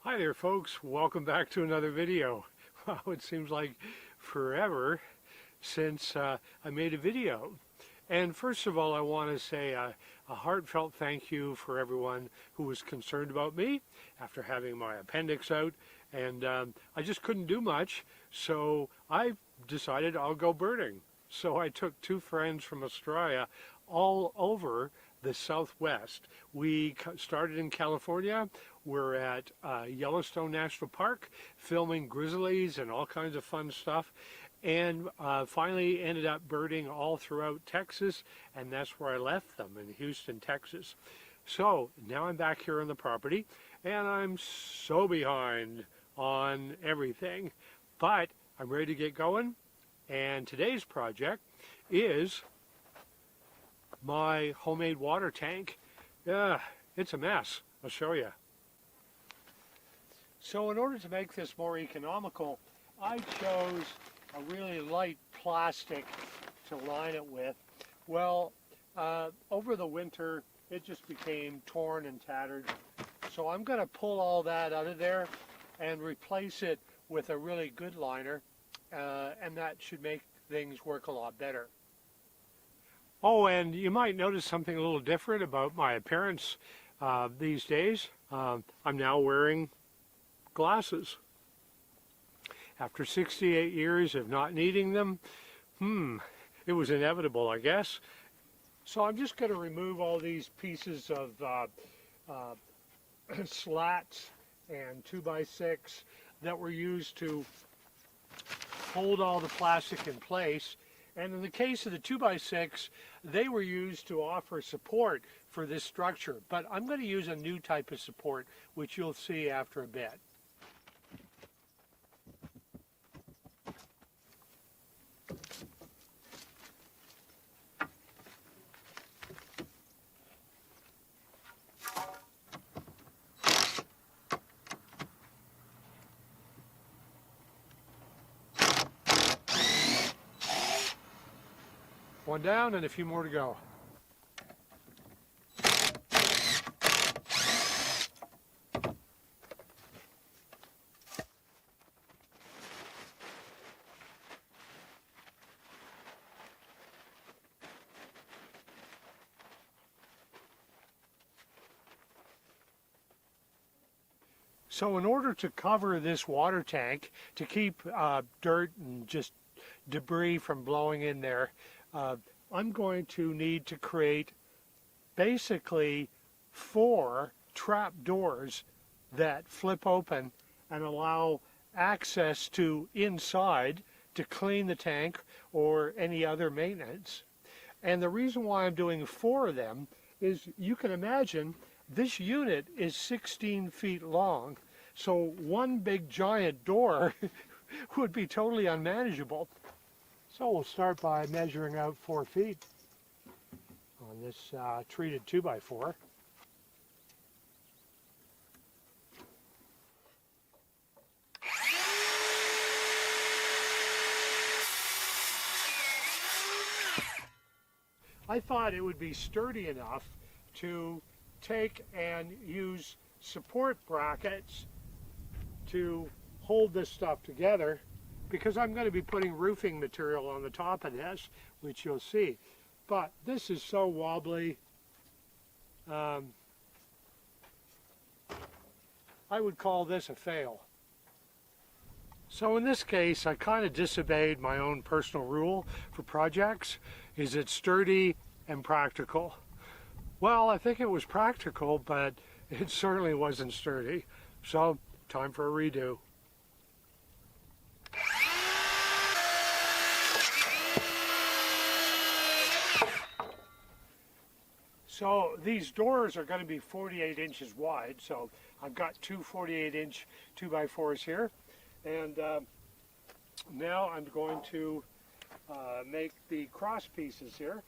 Hi there folks, welcome back to another video. Wow, it seems like forever since I made a video. And first of all, I want to say a heartfelt thank you for everyone who was concerned about me after having my appendix out. And I just couldn't do much, so I decided I'll go birding. So I took two friends from Australia all over the Southwest. We started in California. We're at Yellowstone National Park filming grizzlies and all kinds of fun stuff, and finally ended up birding all throughout Texas, and that's where I left them, in Houston, Texas. So now I'm back here on the property, and I'm so behind on everything, but I'm ready to get going. And today's project is my homemade water tank. Yeah, it's a mess. I'll show you. So in order to make this more economical, I chose a really light plastic to line it with. Well, over the winter, it just became torn and tattered. So I'm going to pull all that out of there and replace it with a really good liner, and that should make things work a lot better. Oh, and you might notice something a little different about my appearance these days. I'm now wearing glasses. After 68 years of not needing them, it was inevitable, I guess. So I'm just going to remove all these pieces of slats and 2x6 that were used to hold all the plastic in place. And in the case of the 2x6, they were used to offer support for this structure. But I'm going to use a new type of support, which you'll see after a bit. One down and a few more to go. So in order to cover this water tank, to keep dirt and just debris from blowing in there, I'm going to need to create basically 4 trap doors that flip open and allow access to inside to clean the tank or any other maintenance. And the reason why I'm doing 4 of them is, you can imagine this unit is 16 feet long, so one big giant door would be totally unmanageable. So we'll start by measuring out 4 feet on this treated 2x4. I thought it would be sturdy enough to take and use support brackets to hold this stuff together, because I'm going to be putting roofing material on the top of this, which you'll see. But this is so wobbly, I would call this a fail. So in this case, I kind of disobeyed my own personal rule for projects. Is it sturdy and practical? Well, I think it was practical, but it certainly wasn't sturdy. So, time for a redo. So these doors are going to be 48 inches wide, so I've got two 48-inch 2x4s here, and now I'm going to make the cross pieces here.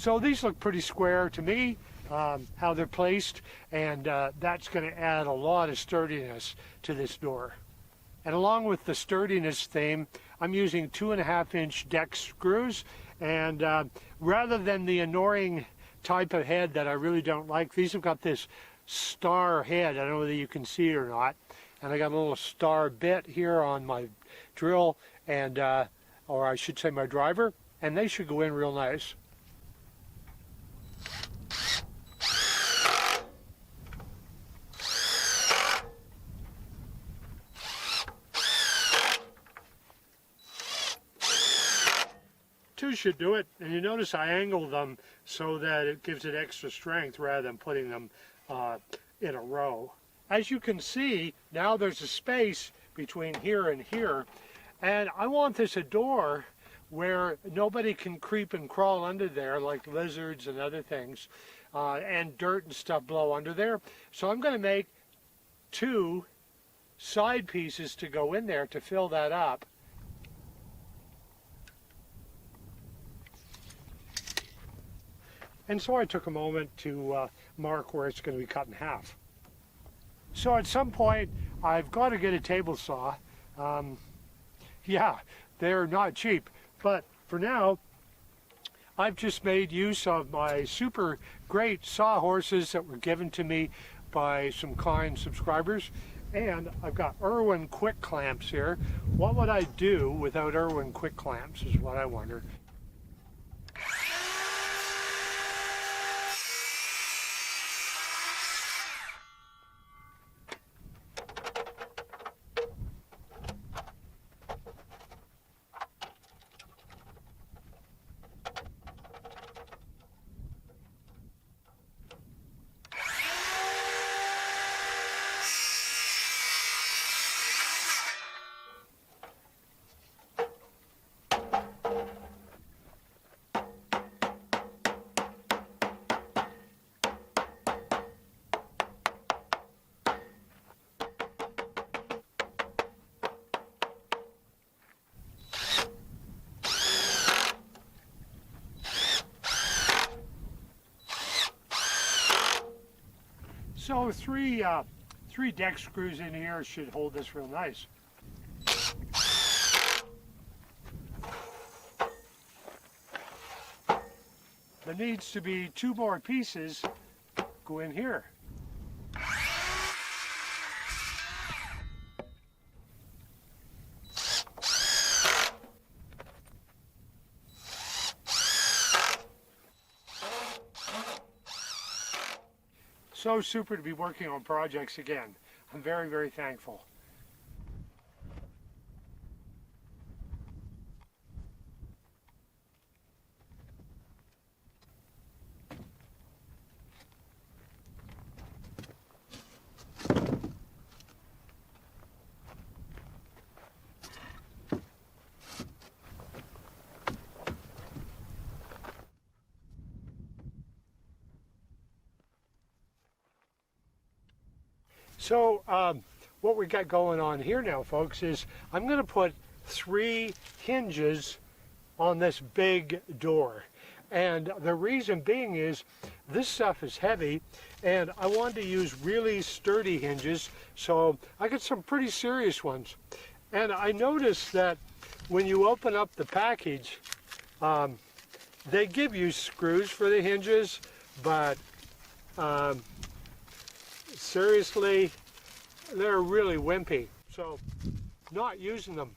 So these look pretty square to me, how they're placed, and that's going to add a lot of sturdiness to this door. And along with the sturdiness theme, I'm using 2.5-inch deck screws, and rather than the annoying type of head that I really don't like, these have got this star head. I don't know whether you can see it or not. And I got a little star bit here on my drill, and or I should say my driver, and they should go in real nice. Two should do it, and you notice I angle them so that it gives it extra strength rather than putting them in a row. As you can see, now there's a space between here and here, and I want this a door where nobody can creep and crawl under there like lizards and other things, and dirt and stuff blow under there. So I'm going to make 2 side pieces to go in there to fill that up. And so I took a moment to mark where it's going to be cut in half. So at some point, I've got to get a table saw. Yeah, they're not cheap, but for now, I've just made use of my super great sawhorses that were given to me by some kind subscribers, and I've got Irwin quick clamps here. What would I do without Irwin quick clamps is what I wonder. So three deck screws in here should hold this real nice. There needs to be 2 more pieces go in here. So super to be working on projects again. I'm very, very thankful. So what we got going on here now, folks, is I'm going to put 3 hinges on this big door. And the reason being is this stuff is heavy, and I wanted to use really sturdy hinges, so I got some pretty serious ones. And I noticed that when you open up the package, they give you screws for the hinges, but seriously, they're really wimpy, so not using them.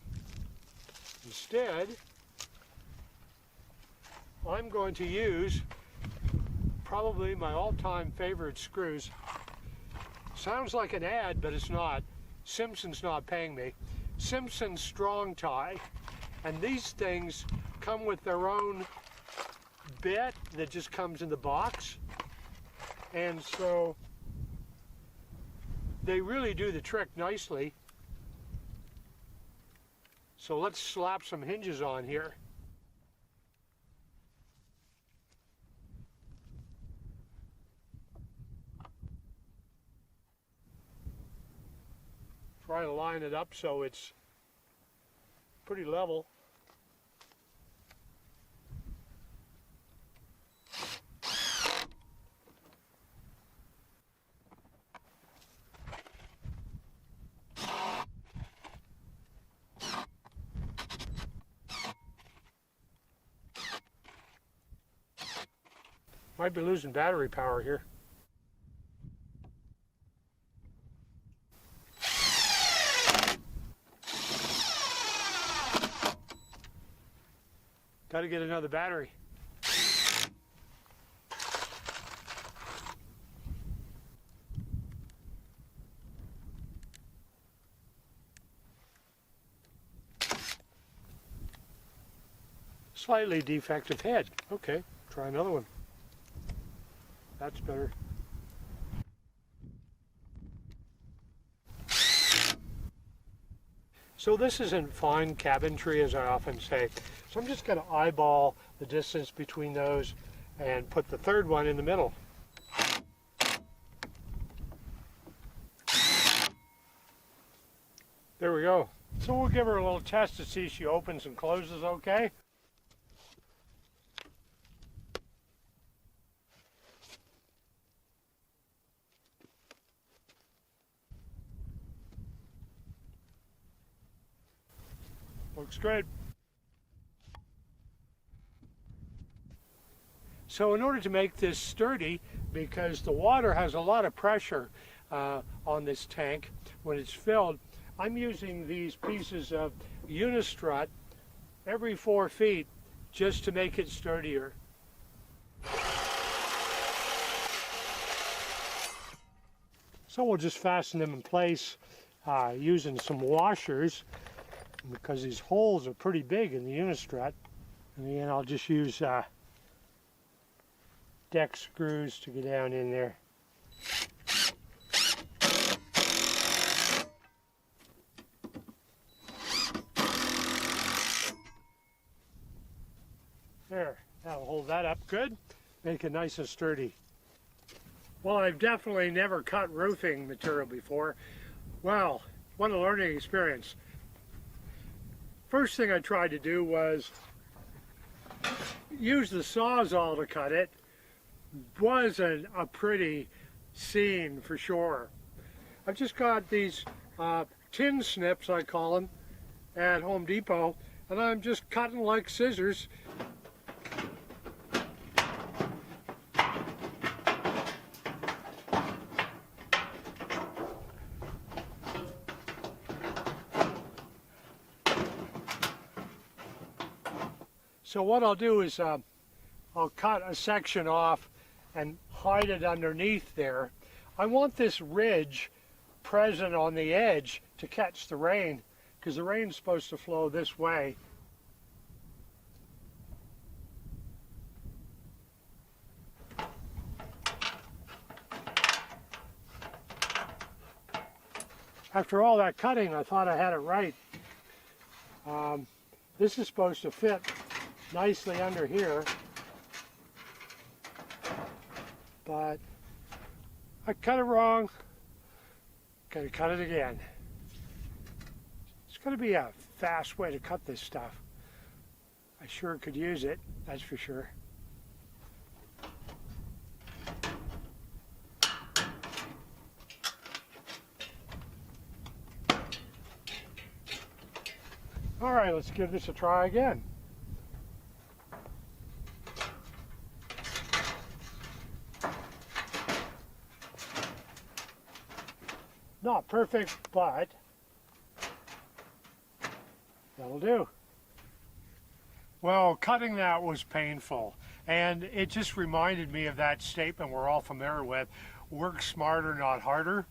Instead, I'm going to use probably my all-time favorite screws. Sounds like an ad, but it's not. Simpson's not paying me. Simpson Strong Tie, and these things come with their own bit that just comes in the box, and so they really do the trick nicely. So let's slap some hinges on here. Try to line it up so it's pretty level. Might be losing battery power here. Got to get another battery. Slightly defective head. Okay, try another one. That's better. So this isn't fine cabinetry, as I often say. So I'm just going to eyeball the distance between those and put the third one in the middle. There we go. So we'll give her a little test to see if she opens and closes okay. Looks great. So in order to make this sturdy, because the water has a lot of pressure on this tank when it's filled, I'm using these pieces of Unistrut every 4 feet just to make it sturdier. So we'll just fasten them in place using some washers, because these holes are pretty big in the Unistrut. And then I'll just use deck screws to get down in there. There, that'll hold that up good. Make it nice and sturdy. Well, I've definitely never cut roofing material before. Well, what a learning experience. First thing I tried to do was use the Sawzall to cut it. Wasn't a pretty scene for sure. I've just got these tin snips, I call them, at Home Depot, and I'm just cutting like scissors. So what I'll do is I'll cut a section off and hide it underneath there. I want this ridge present on the edge to catch the rain, because the rain's supposed to flow this way. After all that cutting, I thought I had it right. This is supposed to fit nicely under here, but I cut it wrong. Gotta cut it again. It's gonna be a fast way to cut this stuff. I sure could use it, that's for sure. All right, let's give this a try again. Not perfect, but that'll do. Well, cutting that was painful, and it just reminded me of that statement we're all familiar with: work smarter, not harder.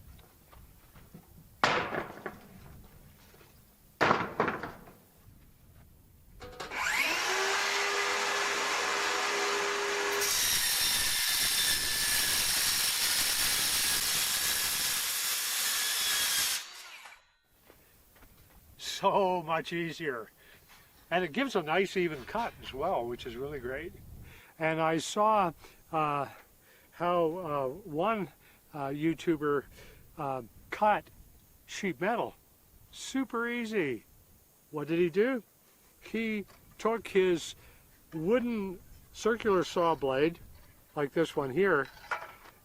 So much easier, and it gives a nice even cut as well, which is really great. And I saw how one YouTuber cut sheet metal super easy. What did he do? He took his wooden circular saw blade like this one here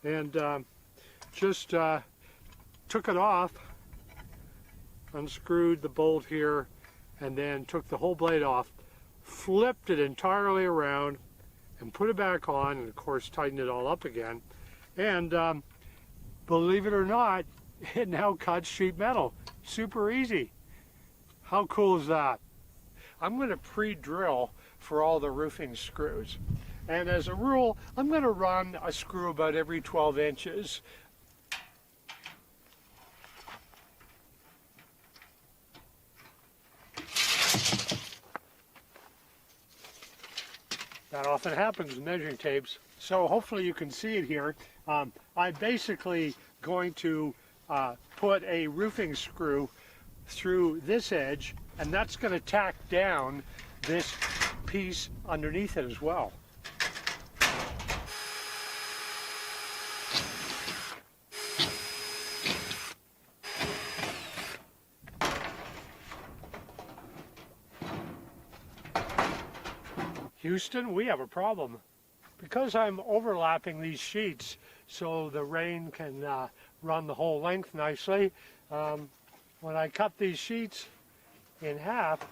and just took it off, unscrewed the bolt here, and then took the whole blade off, flipped it entirely around, and put it back on, and of course tighten it all up again. And believe it or not, it now cuts sheet metal. Super easy. How cool is that? I'm going to pre-drill for all the roofing screws. And as a rule, I'm going to run a screw about every 12 inches. That often happens with measuring tapes. So hopefully you can see it here. I'm basically going to put a roofing screw through this edge, and that's going to tack down this piece underneath it as well. Houston, we have a problem. Because I'm overlapping these sheets so the rain can run the whole length nicely, when I cut these sheets in half,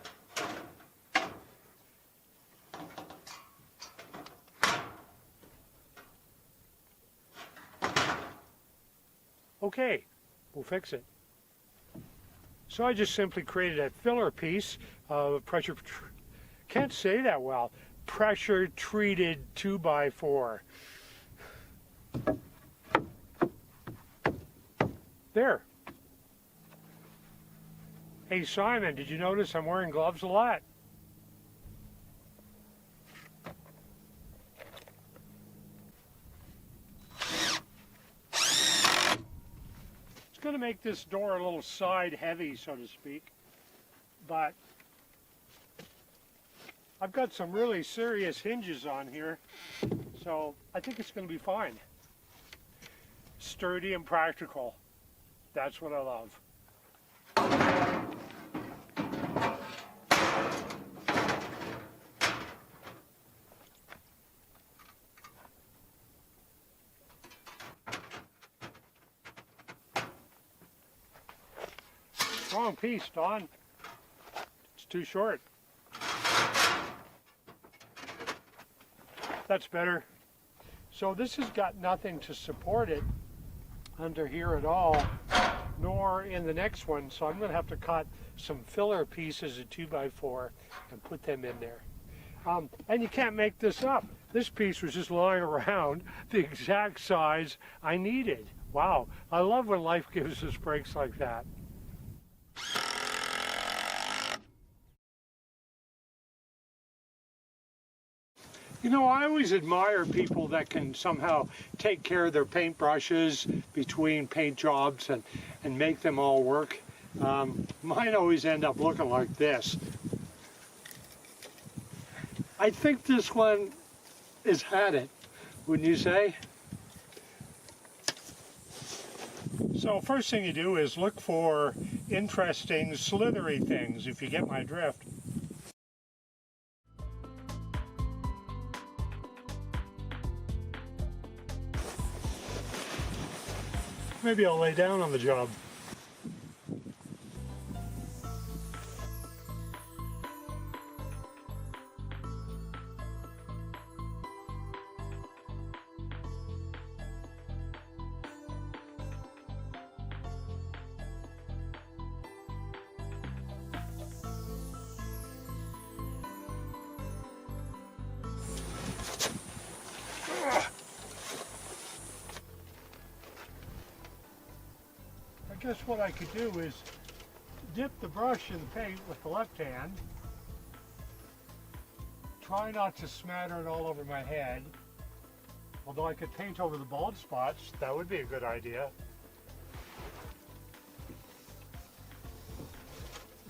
okay, we'll fix it. So I just simply created a filler piece of can't say that well, pressure treated 2x4. There. Hey Simon, did you notice I'm wearing gloves a lot? It's going to make this door a little side heavy, so to speak, but I've got some really serious hinges on here, so I think it's going to be fine. Sturdy and practical. That's what I love. Wrong piece, Don. It's too short. That's better. So this has got nothing to support it under here at all, nor in the next one. So I'm going to have to cut some filler pieces of 2x4 and put them in there. And you can't make this up. This piece was just lying around the exact size I needed. Wow, I love when life gives us breaks like that. You know, I always admire people that can somehow take care of their paintbrushes between paint jobs and make them all work. Mine always end up looking like this. I think this one has had it, wouldn't you say? So first thing you do is look for interesting slithery things, if you get my drift. Maybe I'll lay down on the job. I guess what I could do is dip the brush in the paint with the left hand. Try not to smatter it all over my head. Although I could paint over the bald spots, that would be a good idea.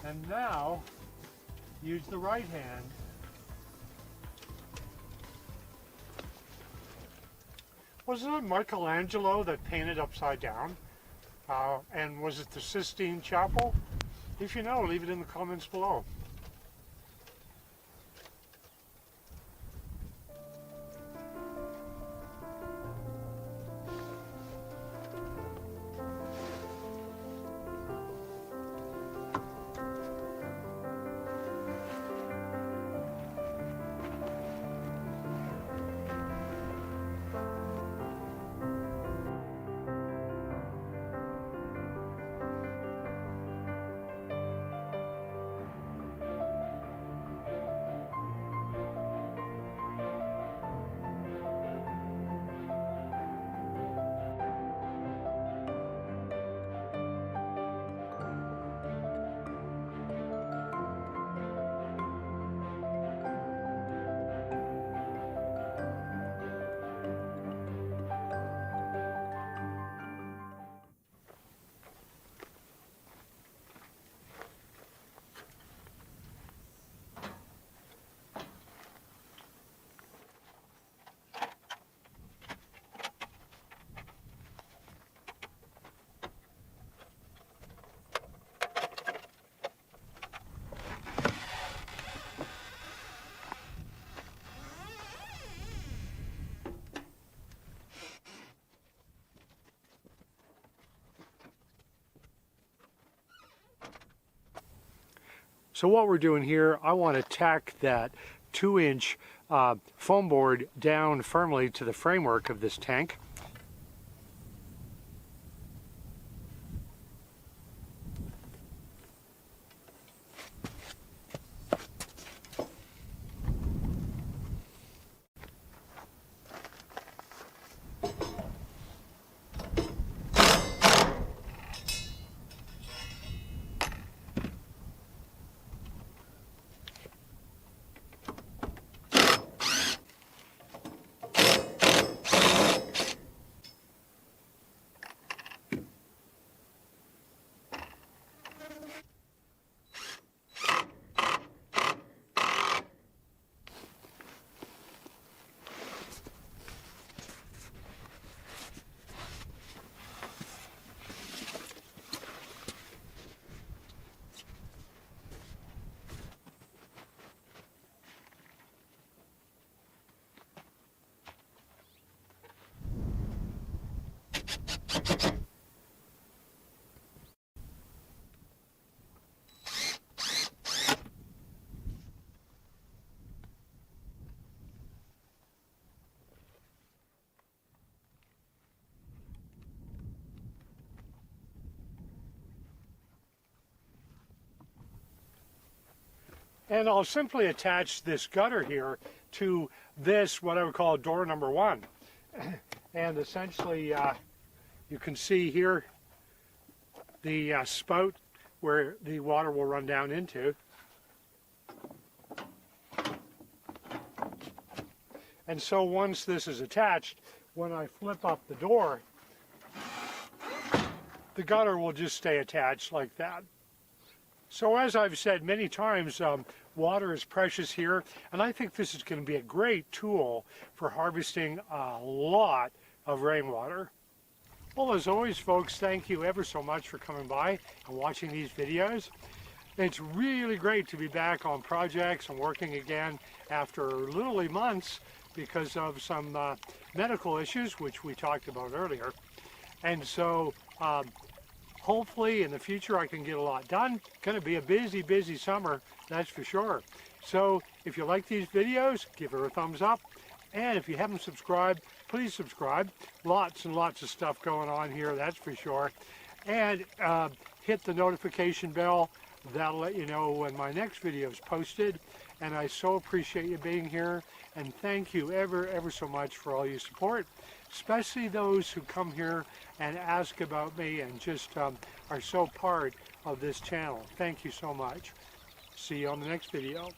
And now, use the right hand. Wasn't it Michelangelo that painted upside down? And was it the Sistine Chapel? If you know, leave it in the comments below. So what we're doing here, I want to tack that 2-inch foam board down firmly to the framework of this tank. And I'll simply attach this gutter here to this, what I would call door number 1. And essentially, you can see here the spout where the water will run down into. And so once this is attached, when I flip up the door, the gutter will just stay attached like that. So as I've said many times, water is precious here, and I think this is going to be a great tool for harvesting a lot of rainwater. Well, as always, folks, thank you ever so much for coming by and watching these videos. It's really great to be back on projects and working again after literally months because of some medical issues, which we talked about earlier. And so, hopefully in the future I can get a lot done. Going to be a busy, busy summer, that's for sure. So if you like these videos, give her a thumbs up. And if you haven't subscribed, please subscribe. Lots and lots of stuff going on here, that's for sure. And hit the notification bell. That'll let you know when my next video is posted. And I so appreciate you being here. And thank you ever so much for all your support, especially those who come here and ask about me and just are so part of this channel. Thank you so much. See you on the next video.